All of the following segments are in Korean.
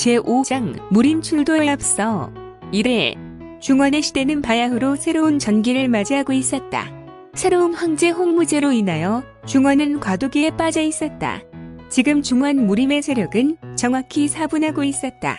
제5장 무림출도에 앞서 1회 중원의 시대는 바야흐로 새로운 전기를 맞이하고 있었다. 새로운 황제 홍무제로 인하여 중원은 과도기에 빠져 있었다. 지금 중원 무림의 세력은 정확히 사분하고 있었다.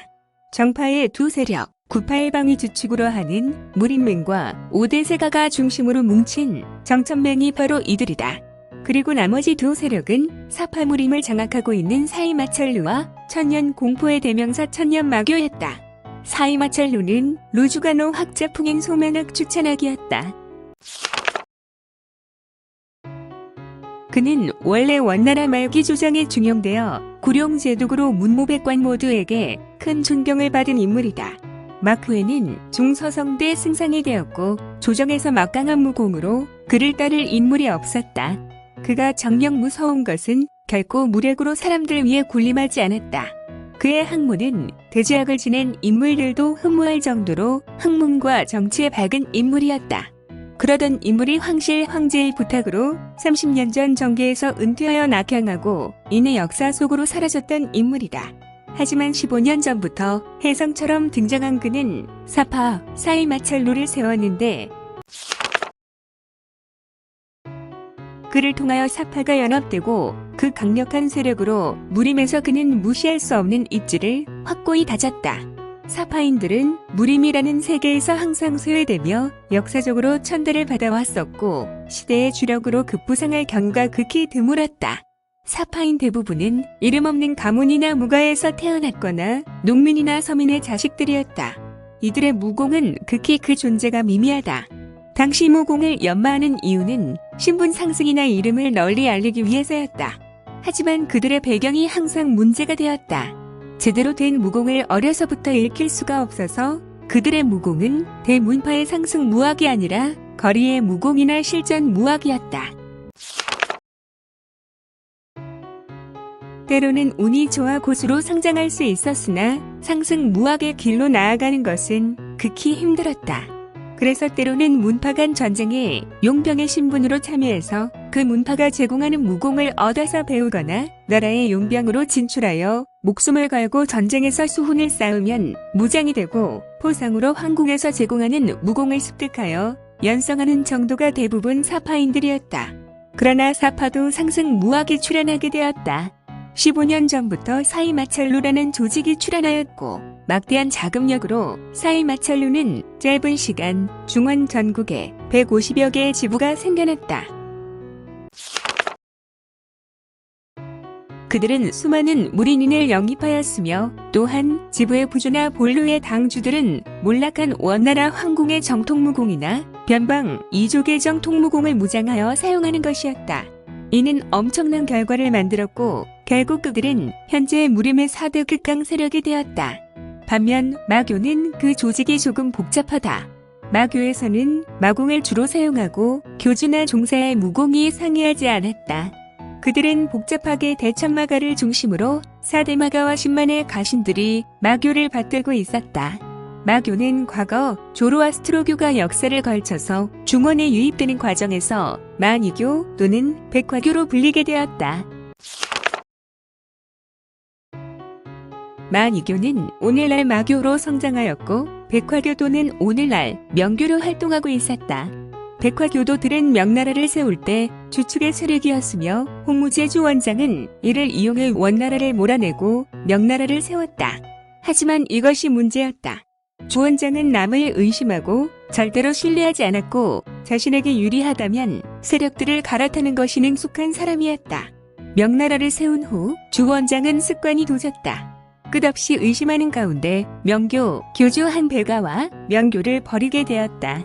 정파의 두 세력, 구파일방위 주축으로 하는 무림맹과 오대세가가 중심으로 뭉친 정천맹이 바로 이들이다. 그리고 나머지 두 세력은 사파무림을 장악하고 있는 사이마철루와 천년 공포의 대명사 천년마교였다. 사이마철루는 루주가노 학자 풍인 소면학 추천학이었다. 그는 원래 원나라 말기 조정에 중용되어 구룡제독으로 문무백관 모두에게 큰 존경을 받은 인물이다. 막 후에는 중서성대 승상이 되었고 조정에서 막강한 무공으로 그를 따를 인물이 없었다. 그가 정녕 무서운 것은 결코 무력으로 사람들 위해 군림하지 않았다. 그의 학문은 대제학을 지낸 인물들도 흠모할 정도로 학문과 정치에 밝은 인물이었다. 그러던 인물이 황실 황제의 부탁으로 30년 전 정계에서 은퇴하여 낙향하고 이내 역사 속으로 사라졌던 인물이다. 하지만 15년 전부터 혜성처럼 등장한 그는 사파, 사이마철루를 세웠는데 그를 통하여 사파가 연합되고 그 강력한 세력으로 무림에서 그는 무시할 수 없는 입지를 확고히 다졌다. 사파인들은 무림이라는 세계에서 항상 소외되며 역사적으로 천대를 받아왔었고 시대의 주력으로 급부상할 경우가 극히 드물었다. 사파인 대부분은 이름 없는 가문이나 무가에서 태어났거나 농민이나 서민의 자식들이었다. 이들의 무공은 극히 그 존재가 미미하다. 당시 무공을 연마하는 이유는 신분 상승이나 이름을 널리 알리기 위해서였다. 하지만 그들의 배경이 항상 문제가 되었다. 제대로 된 무공을 어려서부터 읽힐 수가 없어서 그들의 무공은 대문파의 상승 무학이 아니라 거리의 무공이나 실전 무학이었다. 때로는 운이 좋아 고수로 성장할 수 있었으나 상승 무학의 길로 나아가는 것은 극히 힘들었다. 그래서 때로는 문파 간 전쟁에 용병의 신분으로 참여해서 그 문파가 제공하는 무공을 얻어서 배우거나 나라의 용병으로 진출하여 목숨을 걸고 전쟁에서 수훈을 쌓으면 무장이 되고 포상으로 황궁에서 제공하는 무공을 습득하여 연성하는 정도가 대부분 사파인들이었다. 그러나 사파도 상승 무학이 출현하게 되었다. 15년 전부터 사이마철루라는 조직이 출현하였고 막대한 자금력으로 사이마철루는 짧은 시간 중원 전국에 150여 개의 지부가 생겨났다. 그들은 수많은 무린인을 영입하였으며 또한 지부의 부주나 본루의 당주들은 몰락한 원나라 황궁의 정통무공이나 변방 이족의 정통무공을 무장하여 사용하는 것이었다. 이는 엄청난 결과를 만들었고 결국 그들은 현재 무림의 4대 극강 세력이 되었다. 반면 마교는 그 조직이 조금 복잡하다. 마교에서는 마공을 주로 사용하고 교주나 종사의 무공이 상이하지 않았다. 그들은 복잡하게 대천마가를 중심으로 4대 마가와 10만의 가신들이 마교를 받들고 있었다. 마교는 과거 조로아스트로교가 역사를 걸쳐서 중원에 유입되는 과정에서 만이교 또는 백화교로 불리게 되었다. 만이교는 오늘날 마교로 성장하였고 백화교 또는 오늘날 명교로 활동하고 있었다. 백화교도들은 명나라를 세울 때 주축의 세력이었으며 홍무제 주원장은 이를 이용해 원나라를 몰아내고 명나라를 세웠다. 하지만 이것이 문제였다. 주원장은 남을 의심하고 절대로 신뢰하지 않았고 자신에게 유리하다면 세력들을 갈아타는 것이 능숙한 사람이었다. 명나라를 세운 후 주원장은 습관이 도졌다. 끝없이 의심하는 가운데 명교, 교주 한 배가와 명교를 버리게 되었다.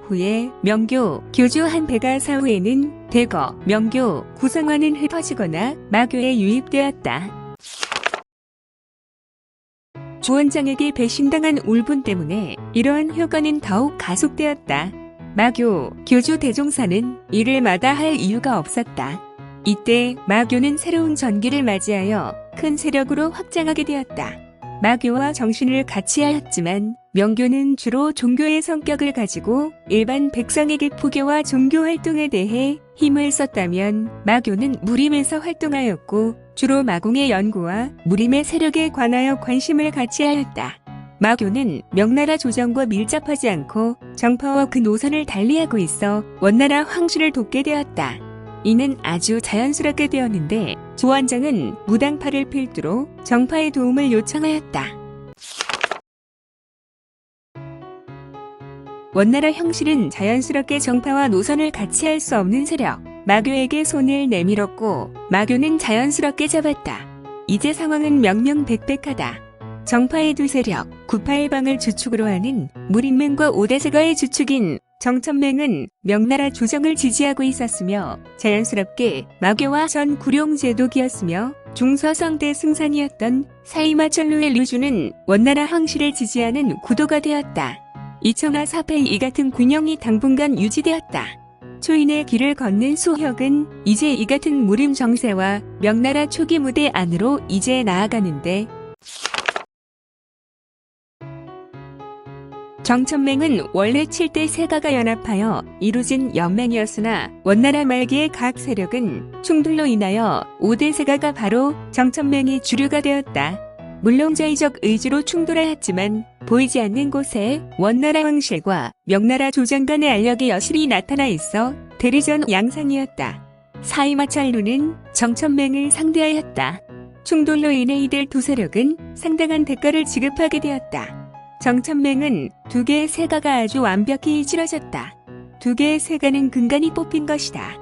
후에 명교, 교주 한 배가 사후에는 대거, 명교, 구성원은 흩어지거나 마교에 유입되었다. 주원장에게 배신당한 울분 때문에 이러한 효과는 더욱 가속되었다. 마교, 교주 대종사는 이를 마다할 이유가 없었다. 이때 마교는 새로운 전기를 맞이하여 큰 세력으로 확장하게 되었다. 마교와 정신을 같이 하였지만 명교는 주로 종교의 성격을 가지고 일반 백성에게 포교와 종교 활동에 대해 힘을 썼다면 마교는 무림에서 활동하였고 주로 마공의 연구와 무림의 세력에 관하여 관심을 갖지 하였다. 마교는 명나라 조정과 밀접하지 않고 정파와 그 노선을 달리하고 있어 원나라 황실을 돕게 되었다. 이는 아주 자연스럽게 되었는데 조원장은 무당파를 필두로 정파의 도움을 요청하였다. 원나라 형실은 자연스럽게 정파와 노선을 같이 할 수 없는 세력, 마교에게 손을 내밀었고 마교는 자연스럽게 잡았다. 이제 상황은 명명백백하다. 정파의 두 세력, 구파일방을 주축으로 하는 무림맹과 오대세가의 주축인 정천맹은 명나라 조정을 지지하고 있었으며 자연스럽게 마교와 전 구룡제독이었으며 중서성대 승산이었던 사이마천루의 류주는 원나라 황실을 지지하는 구도가 되었다. 이청아 사패 이 같은 군영이 당분간 유지되었다. 초인의 길을 걷는 소혁은 이제 이 같은 무림 정세와 명나라 초기 무대 안으로 이제 나아가는데 정천맹은 원래 7대 세가가 연합하여 이루어진 연맹이었으나 원나라 말기의 각 세력은 충돌로 인하여 5대 세가가 바로 정천맹의 주류가 되었다. 물론 자의적 의지로 충돌하였지만 보이지 않는 곳에 원나라 황실과 명나라 조정 간의 알력이 여실히 나타나 있어 대리전 양상이었다. 사이마찰루는 정천맹을 상대하였다. 충돌로 인해 이들 두 세력은 상당한 대가를 지급하게 되었다. 정천맹은 두 개의 세가가 아주 완벽히 치러졌다. 두 개의 세가는 근간이 뽑힌 것이다.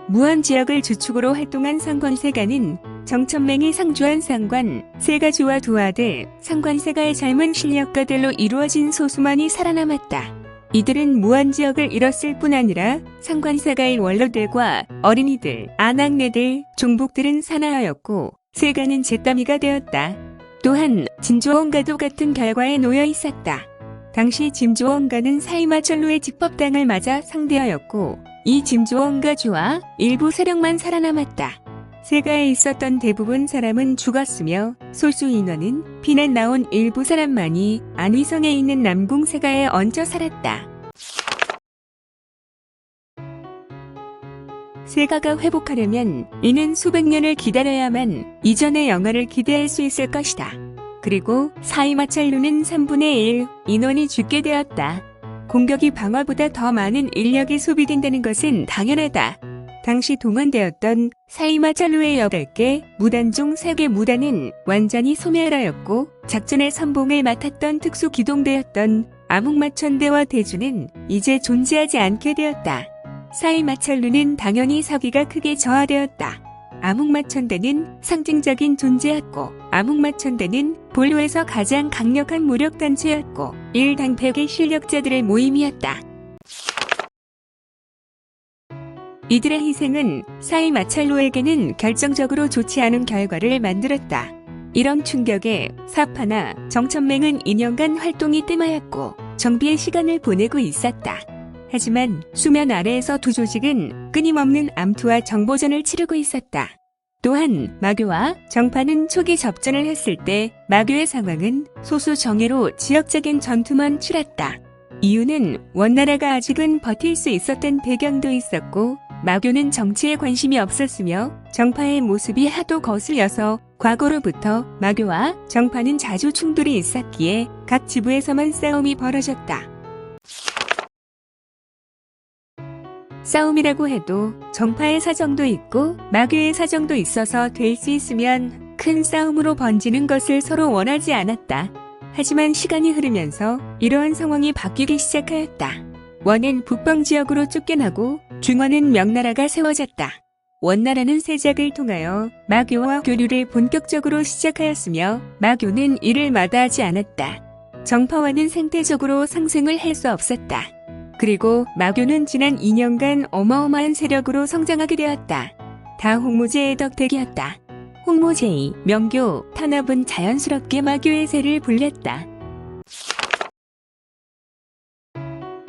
무안 지역을 주축으로 활동한 상권세가는 정천맹이 상주한 상관, 세가주와 두 아들, 상관세가의 젊은 실력가들로 이루어진 소수만이 살아남았다. 이들은 무안 지역을 잃었을 뿐 아니라 상관세가의 원로들과 어린이들, 아낙네들, 종복들은 사나하였고 세가는 잿더미가 되었다. 또한 진조원가도 같은 결과에 놓여 있었다. 당시 진조원가는 사이마천루의 직법당을 맞아 상대하였고 이 진조원가주와 일부 세력만 살아남았다. 세가에 있었던 대부분 사람은 죽었으며 소수 인원은 피난 나온 일부 사람만이 안위성에 있는 남궁세가에 얹혀 살았다. 세가가 회복하려면 이는 수백 년을 기다려야만 이전의 영화를 기대할 수 있을 것이다. 그리고 사이마찰루는 3분의 1 인원이 죽게 되었다. 공격이 방어보다 더 많은 인력이 소비된다는 것은 당연하다. 당시 동원되었던 사이마찰루의 8개 무단 중 3개 무단은 완전히 소멸하였고 작전의 선봉을 맡았던 특수기동대였던 아묵마천대와 대주는 이제 존재하지 않게 되었다. 사이마찰루는 당연히 사기가 크게 저하되었다. 아묵마천대는 상징적인 존재였고 아묵마천대는 본로에서 가장 강력한 무력단체였고 1당백의 실력자들의 모임이었다. 이들의 희생은 사이마찰루에게는 결정적으로 좋지 않은 결과를 만들었다. 이런 충격에 사파나 정천맹은 2년간 활동이 뜸하였고 정비의 시간을 보내고 있었다. 하지만 수면 아래에서 두 조직은 끊임없는 암투와 정보전을 치르고 있었다. 또한 마교와 정파는 초기 접전을 했을 때 마교의 상황은 소수 정예로 지역적인 전투만 치렀다. 이유는 원나라가 아직은 버틸 수 있었던 배경도 있었고 마교는 정치에 관심이 없었으며 정파의 모습이 하도 거슬려서 과거로부터 마교와 정파는 자주 충돌이 있었기에 각 지부에서만 싸움이 벌어졌다. 싸움이라고 해도 정파의 사정도 있고 마교의 사정도 있어서 될 수 있으면 큰 싸움으로 번지는 것을 서로 원하지 않았다. 하지만 시간이 흐르면서 이러한 상황이 바뀌기 시작하였다. 원은 북방 지역으로 쫓겨나고 중원은 명나라가 세워졌다. 원나라는 세작을 통하여 마교와 교류를 본격적으로 시작하였으며 마교는 이를 마다하지 않았다. 정파와는 생태적으로 상생을 할 수 없었다. 그리고 마교는 지난 2년간 어마어마한 세력으로 성장하게 되었다. 다 홍무제의 덕택이었다. 홍무제의, 명교, 탄압은 자연스럽게 마교의 세를 불렸다.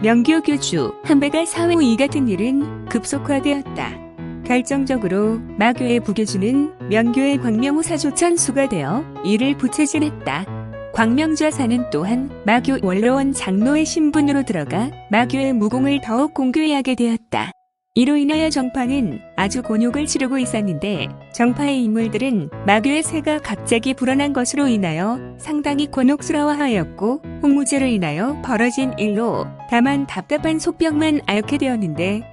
명교 교주, 한배가 사후 이 같은 일은 급속화되었다. 결정적으로 마교의 부교주는 명교의 광명우 사조천수가 되어 이를 부채질했다. 광명좌사는 또한 마교 원로원 장로의 신분으로 들어가 마교의 무공을 더욱 공교히 하게 되었다. 이로 인하여 정파는 아주 곤욕을 치르고 있었는데 정파의 인물들은 마교의 세가 갑자기 불어난 것으로 인하여 상당히 곤혹스러워하였고 홍무제로 인하여 벌어진 일로 다만 답답한 속병만 앓게 되었는데